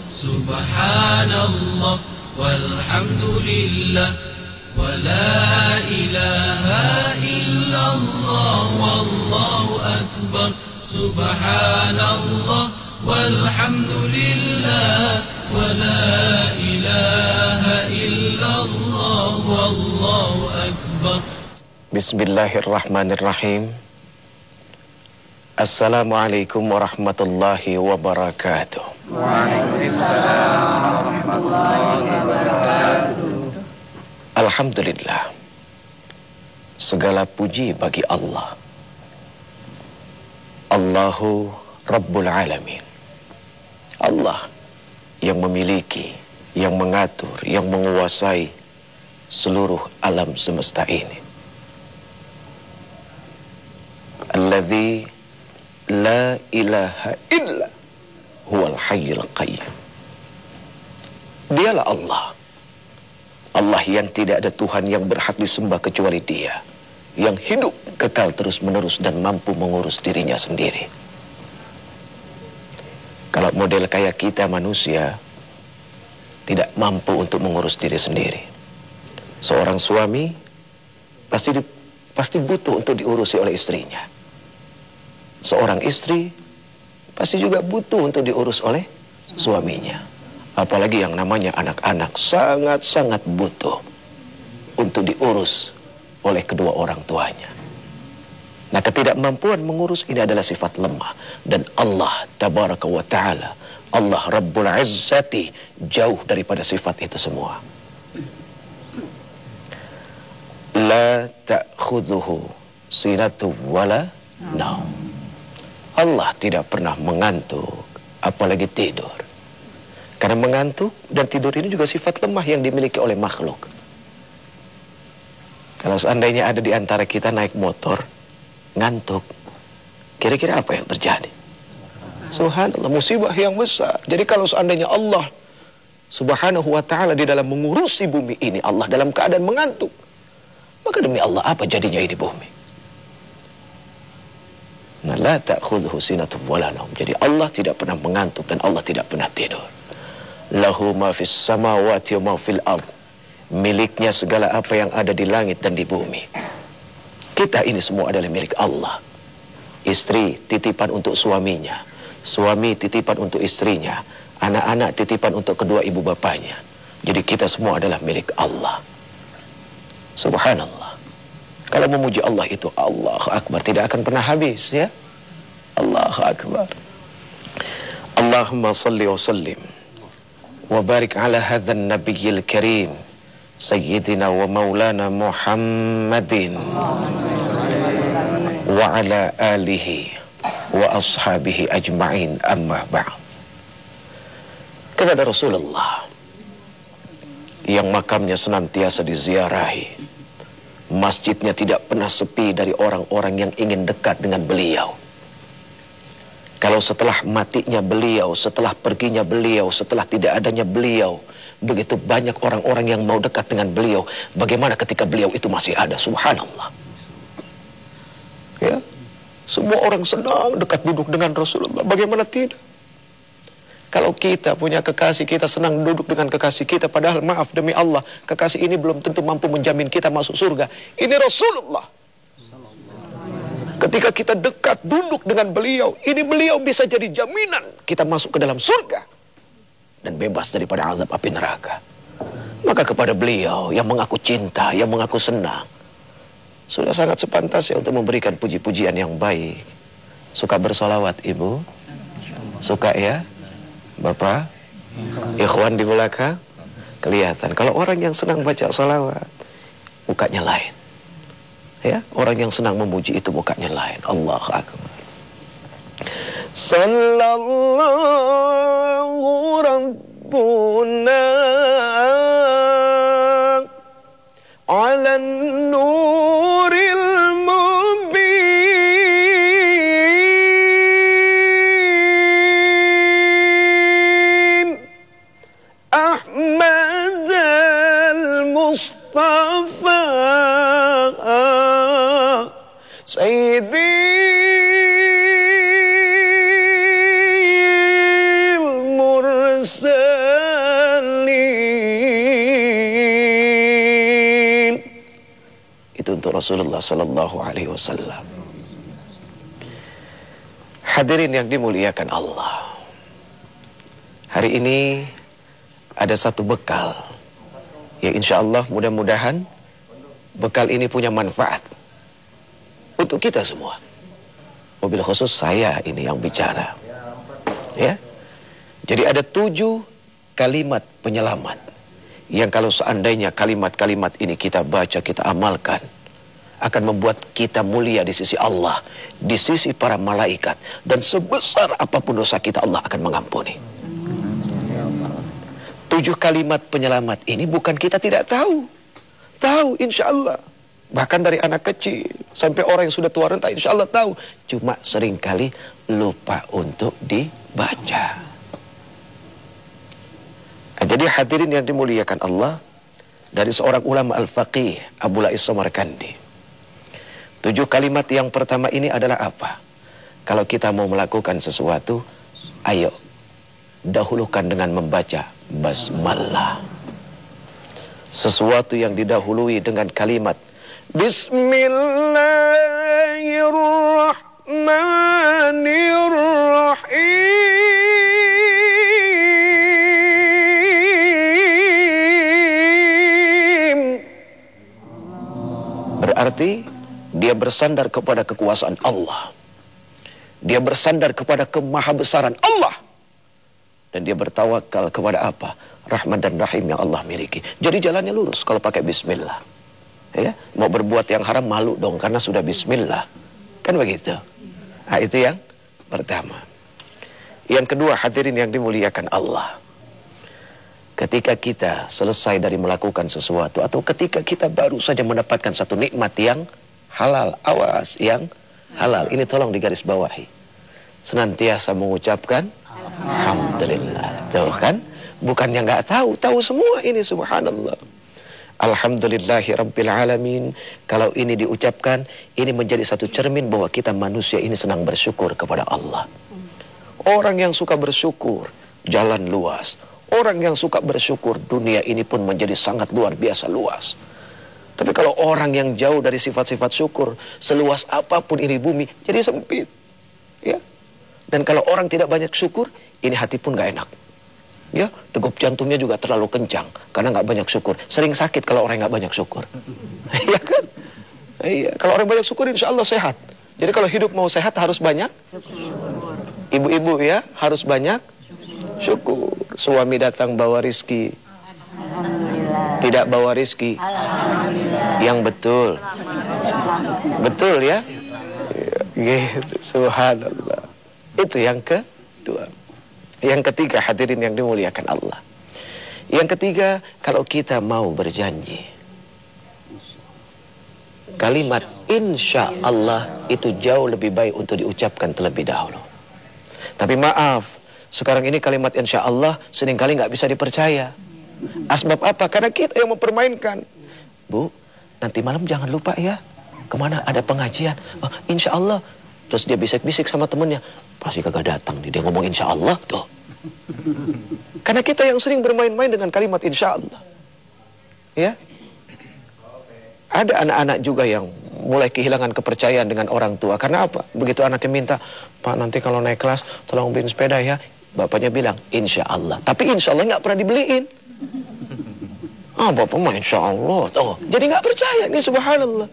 Subhanallah walhamdulillah wa la ilaha illallah wallahu akbar. Subhanallah walhamdulillah wa la ilaha illallah wallahu akbar. Bismillahirrahmanirrahim. Assalamualaikum warahmatullahi wabarakatuh. Waalaikumsalam warahmatullahi wabarakatuh. Alhamdulillah, segala puji bagi Allah. Allahu Rabbul Alamin. Allah yang memiliki, yang mengatur, yang menguasai seluruh alam semesta ini. Alladzi la ilaha illa huwal hayyul qayyum. Dialah Allah. Allah yang tidak ada Tuhan yang berhak disembah kecuali Dia, yang hidup kekal terus menerus dan mampu mengurus dirinya sendiri. Kalau model kayak kita manusia tidak mampu untuk mengurus diri sendiri. Seorang suami pasti butuh untuk diurusi oleh istrinya. Seorang istri pasti juga butuh untuk diurus oleh suaminya. Apalagi yang namanya anak-anak sangat-sangat butuh untuk diurus oleh kedua orang tuanya. Nah, ketidakmampuan mengurus ini adalah sifat lemah. Dan Allah Tabaraka wa Ta'ala, Allah Rabbul Izzati, jauh daripada sifat itu semua. La ta'khudhuhu sinatu wala naum. Allah tidak pernah mengantuk, apalagi tidur. Karena mengantuk dan tidur ini juga sifat lemah yang dimiliki oleh makhluk. Kalau seandainya ada di antara kita naik motor, ngantuk, kira-kira apa yang terjadi? Subhanallah, musibah yang besar. Jadi kalau seandainya Allah Subhanahu wa Ta'ala di dalam mengurusi bumi ini, Allah dalam keadaan mengantuk, maka demi Allah apa jadinya ini bumi? Nah, la ta'khudhuhu sinatun wala naum. Jadi Allah tidak pernah mengantuk dan Allah tidak pernah tidur. Lahu ma fis samawati wa ma fil ard. Miliknya segala apa yang ada di langit dan di bumi. Kita ini semua adalah milik Allah. Istri titipan untuk suaminya, suami titipan untuk istrinya, anak-anak titipan untuk kedua ibu bapanya. Jadi kita semua adalah milik Allah. Subhanallah. Kalau memuji Allah itu Allahu Akbar, tidak akan pernah habis, ya. Allahu Akbar. Allahumma salli wa sallim wa barik ala hadzal nabiyil karim sayyidina wa maulana Muhammadin wa ala alihi wa ashabihi ajma'in, amma ba'd. Kepada Rasulullah yang makamnya senantiasa diziarahi, masjidnya tidak pernah sepi dari orang-orang yang ingin dekat dengan beliau. Kalau setelah matinya beliau, setelah perginya beliau, setelah tidak adanya beliau, begitu banyak orang-orang yang mau dekat dengan beliau. Bagaimana ketika beliau itu masih ada? Subhanallah. Ya, semua orang senang dekat duduk dengan Rasulullah. Bagaimana tidak? Kalau kita punya kekasih, kita senang duduk dengan kekasih kita. Padahal maaf demi Allah, kekasih ini belum tentu mampu menjamin kita masuk surga. Ini Rasulullah. Ketika kita dekat duduk dengan beliau, ini beliau bisa jadi jaminan kita masuk ke dalam surga dan bebas daripada azab api neraka. Maka kepada beliau yang mengaku cinta, yang mengaku senang, sudah sangat sepantasnya untuk memberikan puji-pujian yang baik. Suka bersolawat ibu? Suka ya? Bapak, ikhwan di belakang, kelihatan. Kalau orang yang senang baca salawat, mukanya lain. Ya, orang yang senang memuji itu mukanya lain. Allahu Akbar. Sallallahu Rabbuna ala nuril mubin Ahmad al-Mustafa Sayyidil mursalin. Itu untuk Rasulullah sallallahu alaihi wasallam. Hadirin yang dimuliakan Allah. Hari ini ada satu bekal. Ya insya Allah mudah-mudahan bekal ini punya manfaat untuk kita semua. Mobil khusus saya ini yang bicara. Ya. Jadi ada 7 kalimat penyelamat. Yang kalau seandainya kalimat-kalimat ini kita baca, kita amalkan, akan membuat kita mulia di sisi Allah, di sisi para malaikat, dan sebesar apapun dosa kita Allah akan mengampuni. 7 kalimat penyelamat ini bukan kita tidak tahu. Tahu insya Allah. Bahkan dari anak kecil sampai orang yang sudah tua renta insya Allah tahu. Cuma seringkali lupa untuk dibaca. Jadi hadirin yang dimuliakan Allah, dari seorang ulama al-faqih Abu Lais Samarkandi. 7 kalimat yang pertama ini adalah apa? Kalau kita mau melakukan sesuatu, ayo dahulukan dengan membaca basmalah. Sesuatu yang didahului dengan kalimat Bismillahirrahmanirrahim. Berarti dia bersandar kepada kekuasaan Allah. Dia bersandar kepada kemahabesaran Allah. Dan dia bertawakal kepada apa? Rahman dan Rahim yang Allah miliki. Jadi jalannya lurus kalau pakai bismillah. Ya, mau berbuat yang haram malu dong karena sudah bismillah. Kan begitu. Nah, itu yang pertama. Yang kedua, hadirin yang dimuliakan Allah. Ketika kita selesai dari melakukan sesuatu, atau ketika kita baru saja mendapatkan satu nikmat yang halal, awas, yang halal. Ini tolong digarisbawahi. Senantiasa mengucapkan Alhamdulillah. Tuh kan? Bukannya nggak tahu, tahu semua ini, subhanallah. Alhamdulillahi Rabbil Alamin. Kalau ini diucapkan, ini menjadi satu cermin bahwa kita manusia ini senang bersyukur kepada Allah. Orang yang suka bersyukur, jalan luas. Orang yang suka bersyukur, dunia ini pun menjadi sangat luar biasa luas. Tapi kalau orang yang jauh dari sifat-sifat syukur, seluas apapun ini bumi, jadi sempit. Ya. Dan kalau orang tidak banyak syukur, ini hati pun gak enak. Ya, degup jantungnya juga terlalu kencang karena nggak banyak syukur. Sering sakit kalau orang nggak banyak syukur. Iya kan? Iya. Kalau orang banyak syukur, insya Allah sehat. Jadi kalau hidup mau sehat harus banyak syukur. Ibu-ibu ya harus banyak syukur. Suami datang bawa rizki, alhamdulillah. Tidak bawa rizki, alhamdulillah. Yang betul, betul ya. Gitu. Subhanallah. Itu yang kedua. Yang ketiga, hadirin yang dimuliakan Allah. Yang ketiga, kalau kita mau berjanji, kalimat insya Allah itu jauh lebih baik untuk diucapkan terlebih dahulu. Tapi maaf, sekarang ini kalimat insya Allah seringkali nggak bisa dipercaya. Asbab apa? Karena kita yang mempermainkan. Bu, nanti malam jangan lupa ya, kemana ada pengajian. Oh, insya Allah. Terus dia bisik-bisik sama temennya, pasti kagak datang nih, dia ngomong insya Allah tuh. Karena kita yang sering bermain-main dengan kalimat insya Allah. Ya. Ada anak-anak juga yang mulai kehilangan kepercayaan dengan orang tua. Karena apa? Begitu anaknya minta, Pak nanti kalau naik kelas tolong beliin sepeda ya. Bapaknya bilang insya Allah. Tapi insya Allah nggak pernah dibeliin. Ah, bapak mah insya Allah. Oh, jadi nggak percaya ini, subhanallah.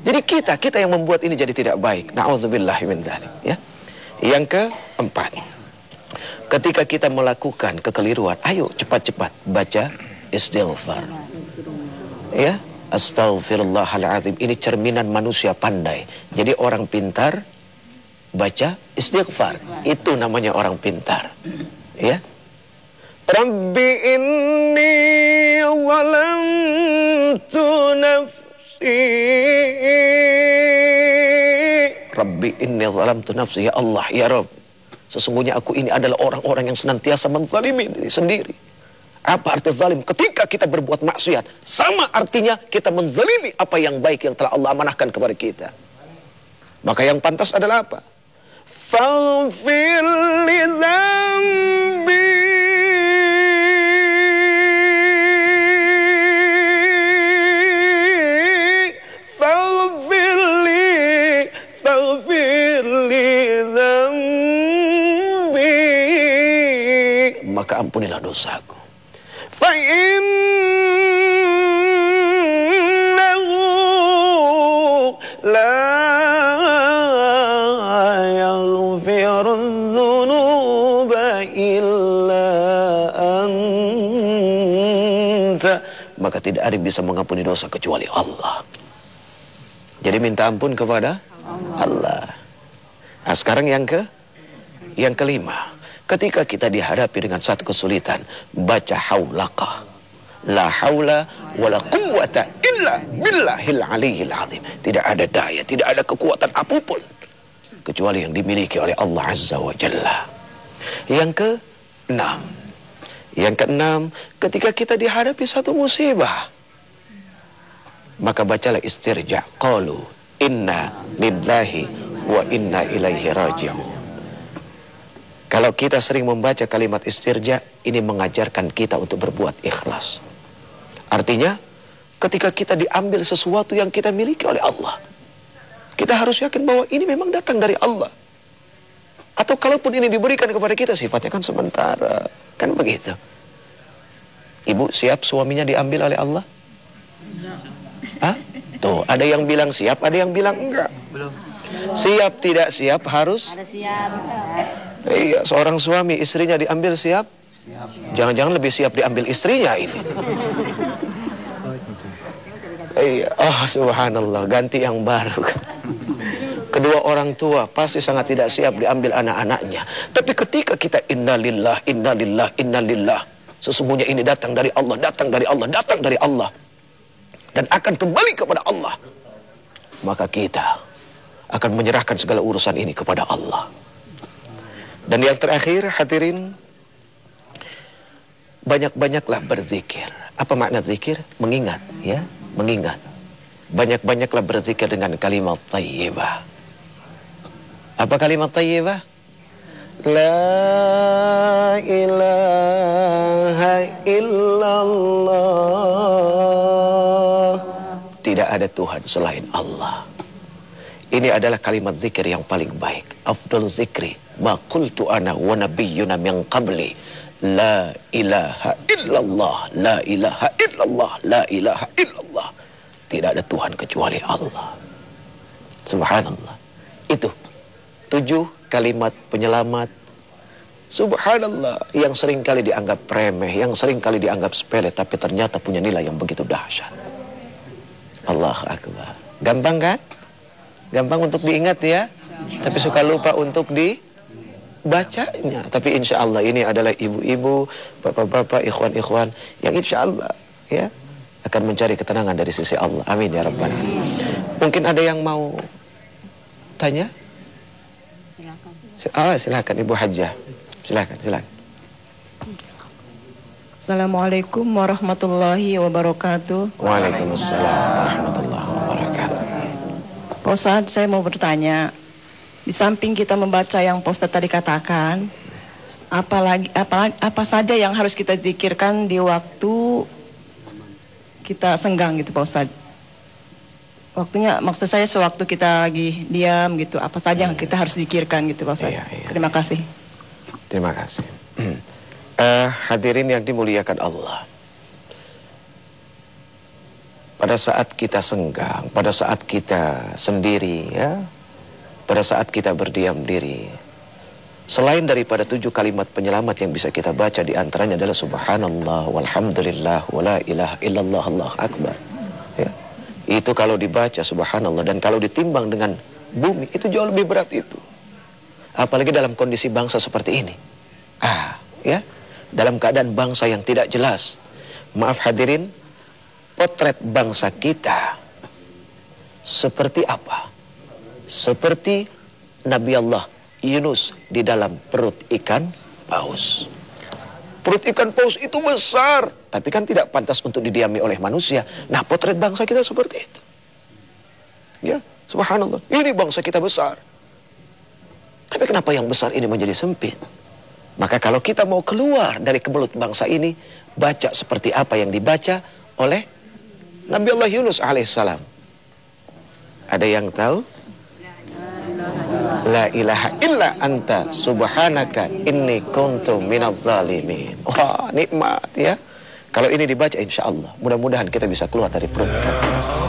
Jadi kita yang membuat ini jadi tidak baik. Na'udzubillahi min dzalik, ya. Yang keempat, ketika kita melakukan kekeliruan, ayo cepat-cepat baca istighfar. Ya, astaghfirullahaladzim. Ini cerminan manusia pandai. Jadi orang pintar baca istighfar. Itu namanya orang pintar. Ya. Rabbi inni zalamtu nafsi. Rabbi inni zalamtu nafsi. Ya Allah, ya Rabb, sesungguhnya aku ini adalah orang-orang yang senantiasa menzalimi diri sendiri. Apa arti zalim? Ketika kita berbuat maksiat, sama artinya kita menzalimi apa yang baik yang telah Allah amanahkan kepada kita. Maka yang pantas adalah apa? Faghfir li dzambi maka ampunilah dosaku. Fa'innahu la yaghfirun dzunuba illa anta. Maka tidak ada yang bisa mengampuni dosa kecuali Allah. Jadi minta ampun kepada Allah. Nah, sekarang yang kelima. Ketika kita dihadapi dengan satu kesulitan, baca haulaka. La haula wala quwwata illa billahil aliyil azim. Tidak ada daya, tidak ada kekuatan apapun kecuali yang dimiliki oleh Allah Azza wa Jalla. Yang keenam, ketika kita dihadapi satu musibah, maka bacalah istirja. Qalu inna lillahi wa inna ilaihi raji'un. Kalau kita sering membaca kalimat istirja, ini mengajarkan kita untuk berbuat ikhlas. Artinya, ketika kita diambil sesuatu yang kita miliki oleh Allah, kita harus yakin bahwa ini memang datang dari Allah. Atau kalaupun ini diberikan kepada kita, sifatnya kan sementara. Kan begitu. Ibu siap suaminya diambil oleh Allah? Hah? Tuh, ada yang bilang siap, ada yang bilang enggak. Belum. Siap tidak siap harus? Ada siap. Iya, seorang suami istrinya diambil siap? Jangan-jangan lebih siap diambil istrinya ini. Iya, oh subhanallah, ganti yang baru. Kedua orang tua pasti sangat tidak siap diambil anak-anaknya. Tapi ketika kita innalillah, innalillah, innalillah, sesungguhnya ini datang dari Allah, datang dari Allah, datang dari Allah, dan akan kembali kepada Allah, maka kita akan menyerahkan segala urusan ini kepada Allah. Dan yang terakhir, hadirin, banyak-banyaklah berzikir. Apa makna zikir? Mengingat, ya, mengingat. Banyak-banyaklah berzikir dengan kalimat thayyibah. Apa kalimat thayyibah? La ilaha illallah. Tidak ada Tuhan selain Allah. Ini adalah kalimat zikir yang paling baik. Afdal zikri ma qultu ana wa nabiyyuna min qabli. La ilaha illallah, la ilaha illallah, la ilaha illallah. Tidak ada Tuhan kecuali Allah. Subhanallah. Itu 7 kalimat penyelamat. Subhanallah, yang sering kali dianggap remeh, yang sering kali dianggap sepele, tapi ternyata punya nilai yang begitu dahsyat. Allahu Akbar. Gampang kan? Gampang untuk diingat ya, tapi suka lupa untuk dibacanya. Tapi insya Allah ini adalah ibu-ibu, bapak-bapak, ikhwan-ikhwan yang insya Allah ya akan mencari ketenangan dari sisi Allah. Amin ya Rabbal Alamin. Mungkin ada yang mau tanya? Silakan Ibu Hajjah. Silakan. Assalamualaikum warahmatullahi wabarakatuh. Waalaikumsalam warahmatullahi wabarakatuh. Pak Ustadz, saya mau bertanya, di samping kita membaca yang Pak Ustadz tadi katakan, apa saja yang harus kita zikirkan di waktu kita senggang gitu Pak Ustadz? Waktunya, maksud saya sewaktu kita lagi diam gitu, apa saja yang kita harus zikirkan gitu Pak Ustadz? Iya. Terima kasih. Terima kasih. Hadirin yang dimuliakan Allah. Pada saat kita senggang, pada saat kita sendiri, ya, pada saat kita berdiam diri, selain daripada 7 kalimat penyelamat yang bisa kita baca, di antaranya adalah Subhanallah, walhamdulillah, wala ilaha illallah, Allahu Akbar. Ya. Itu kalau dibaca Subhanallah, dan kalau ditimbang dengan bumi, itu jauh lebih berat itu. Apalagi dalam kondisi bangsa seperti ini. Ya, dalam keadaan bangsa yang tidak jelas. Maaf hadirin, potret bangsa kita seperti apa? Seperti Nabi Allah Yunus di dalam perut ikan paus. Perut ikan paus itu besar, tapi kan tidak pantas untuk didiami oleh manusia. Nah, potret bangsa kita seperti itu. Ya, subhanallah. Ini bangsa kita besar. Tapi kenapa yang besar ini menjadi sempit? Maka kalau kita mau keluar dari kebelut bangsa ini, baca seperti apa yang dibaca oleh Nabi Allah Yunus alaihissalam. Ada yang tahu? La ilaha illa anta subhanaka inni kuntu minadz zalimin. Wah, nikmat ya. Kalau ini dibaca insya Allah, mudah-mudahan kita bisa keluar dari perut kami.